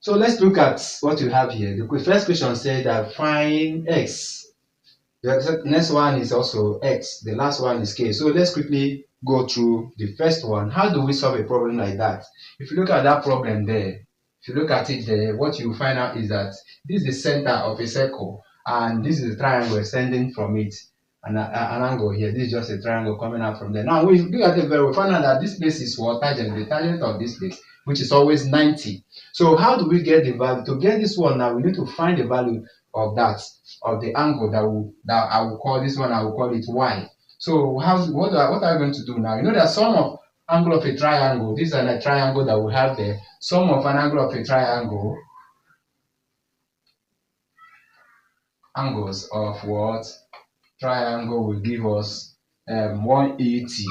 So let's look at what you have here. The first question said that find x. The next one is also x. The last one is k. So let's quickly go through the first one. How do we solve a problem like that? If you look at that problem there, if you look at it there, what you find out is that this is the center of a circle, and this is the triangle extending from it, and an angle here. This is just a triangle coming out from there. Now we look at it very well. We find out that this place is what tangent, the tangent of this place, which is always 90. So how do we get the value? To get this one now, we need to find the value of that, of the angle that I will call this one, I will call it y. So what are we going to do now? You know that sum of angle of a triangle, this is a triangle that we have there. Sum of an angle of a triangle, angles of what? Triangle will give us 180.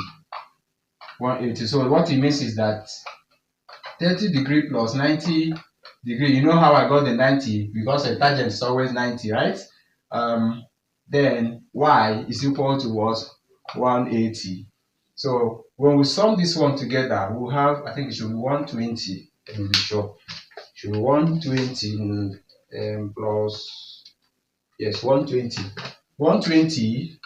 180. So what it means is that 30 degree plus 90 degree. You know how I got the 90? Because a tangent is always 90, right? Then y is equal to what? 180. So when we sum this one together, we'll have, I think it should be 120. Let me be sure. It should be 120 plus, yes, 120. 120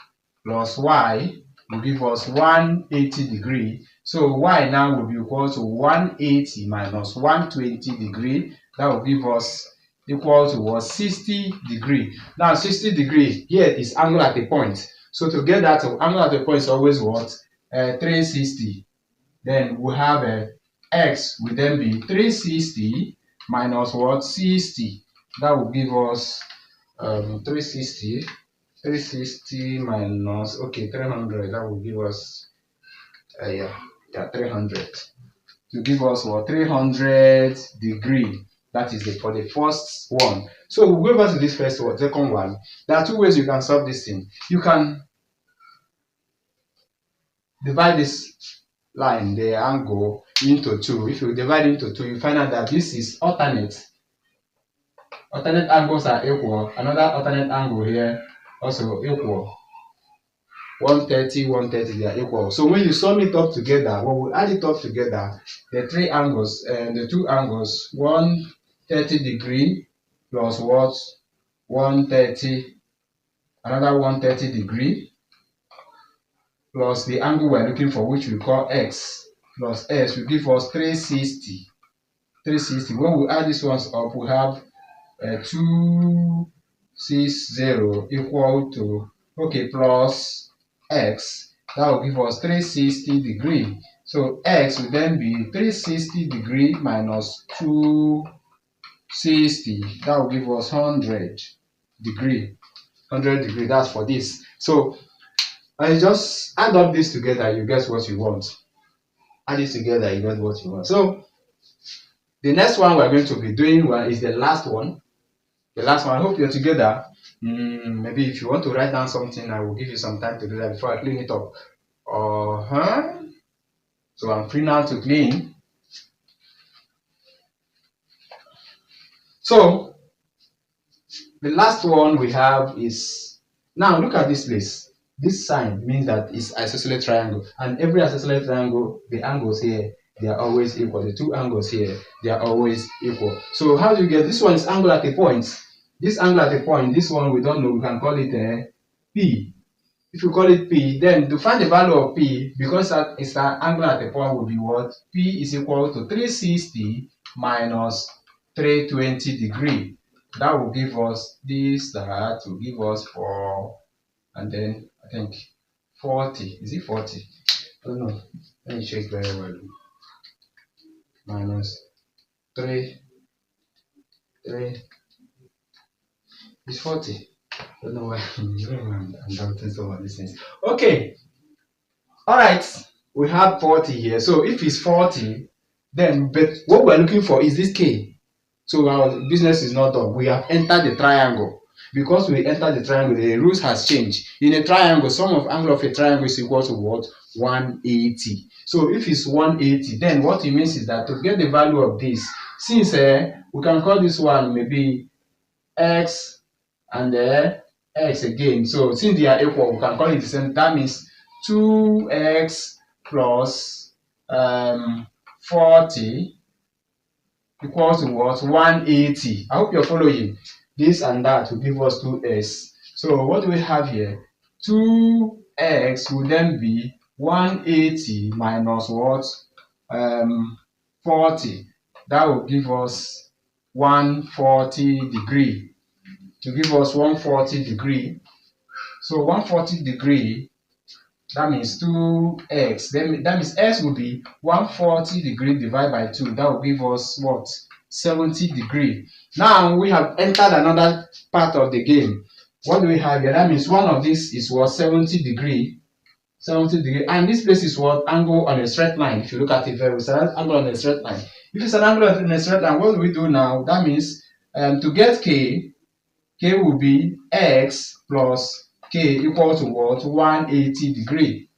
plus y will give us 180 degree. So y now will be equal to 180 minus 120 degree. That will give us equal to what? 60 degree. Now 60 degree here is angle at a point. So to get that angle at a point is always what? 360. Then we have x will then be 360 minus what? 60. That will give us 360 minus 300. That will give us 300. To give us what? 300 degree. That is for the first one. So we'll go back to this second one. There are two ways you can solve this thing. You can divide this line, the angle, into two. If you divide into two, you find out that this is alternate. Alternate angles are equal. Another alternate angle here also equal. 130, 130, they are equal. So when you sum it up together, when we add it up together, the three angles and the two angles, 130 degree plus what? 130, another 130 degree plus the angle we're looking for, which we call x, plus s will give us 360. 360. When we add these ones up, we have 260 equal to plus x. That will give us 360 degree. So x will then be 360 degree minus 260. That will give us 100 degree. 100 degree. That's for this. So I just add up this together, you get what you want. Add this together, you get what you want. So the next one we're going to be doing is the last one. The last one. I hope you're together. Maybe if you want to write down something, I will give you some time to do that before I clean it up. So I'm free now to clean. So the last one we have is, now look at this place. This sign means that it's isosceles triangle, and every isosceles triangle, the angles here, they are always equal. The two angles here, they are always equal. So how do you get this one? Is angle at a point. This angle at a point, this one we don't know, we can call it P. If you call it P, then to find the value of P, because it's an angle at a point, will be what? P is equal to 360 minus 320 degree. That will give us this, that will give us 4, and then I think 40. Is it 40? I don't know. Let me check very well. Minus 3. It's 40. I don't know why I'm doubting some of these things. Okay. Alright. We have 40 here. So if it's 40, then but what we're looking for is this K. So our business is not done. We have entered the triangle. Because we entered the triangle, the rules has changed. In a triangle, sum of angle of a triangle is equal to what? 180. So if it's 180, then what it means is that to get the value of this, since we can call this one maybe x and x again. So since they are equal, we can call it the same. That means 2x plus 40 equal to what? 180. I hope you're following. This and that will give us 2x. So what do we have here? 2x will then be 180 minus what? 40. That will give us 140 degree. To give us 140 degree. So 140 degree, that means 2x. That means x will be 140 degree divided by 2. That will give us what? 70 degree. Now we have entered another part of the game. What do we have here? That means one of these is what? 70 degree. 70 degree. And this place is what? Angle on a straight line. If you look at it very well, it's an angle on a straight line. If it's an angle on a straight line, what do we do now? That means to get k will be x plus k equal to what? 180 degree.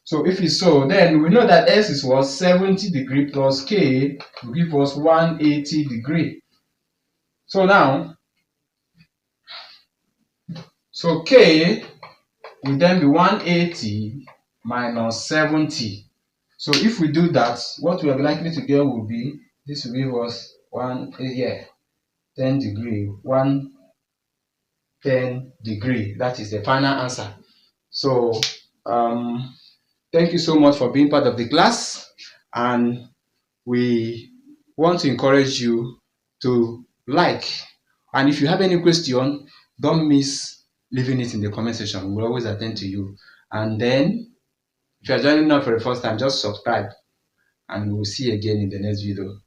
So if it's so, then we know that x is what? 70 degree plus k will give us 180 degree. So now, so k will then be 180 minus 70. So if we do that, what we are likely to get will be, this will give us 10 degree, 110 degree. That is the final answer. So thank you so much for being part of the class, and we want to encourage you to like, and if you have any question, don't miss leaving it in the comment section. We will always attend to you. And then if you are joining us for the first time, just subscribe, and we will see you again in the next video.